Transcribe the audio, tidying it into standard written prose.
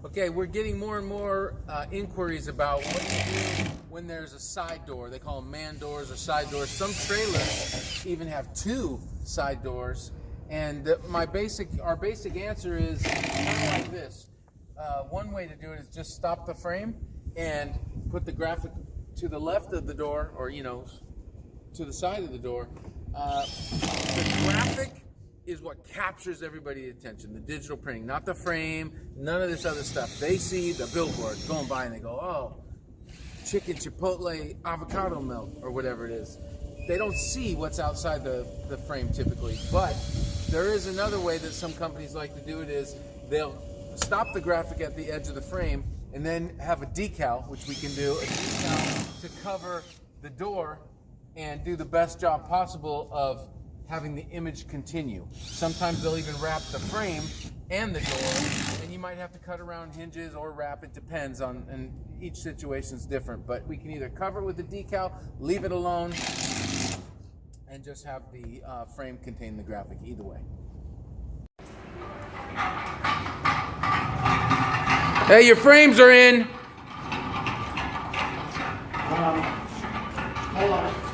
Okay, we're getting more and more inquiries about what you do when there's a side door. They call them man doors or side doors. Some trailers even have 2 side doors. And our basic answer is kind of like this. One way to do it is just stop the frame and put the graphic to the left of the door, or to the side of the door. The graphic is what captures everybody's attention, the digital printing, not the frame, none of this other stuff. They see the billboard going by and they go, oh, chicken chipotle avocado milk, or whatever it is. They don't see what's outside the frame typically, but there is another way that some companies like to do it is they'll stop the graphic at the edge of the frame and then have a decal, which we can do, a decal to cover the door and do the best job possible of having the image continue. Sometimes they'll even wrap the frame and the door, and you might have to cut around hinges or wrap. It depends on, and each situation is different, but we can either cover it with the decal, leave it alone, and just have the frame contain the graphic, either way. Hey, your frames are in. Hold on.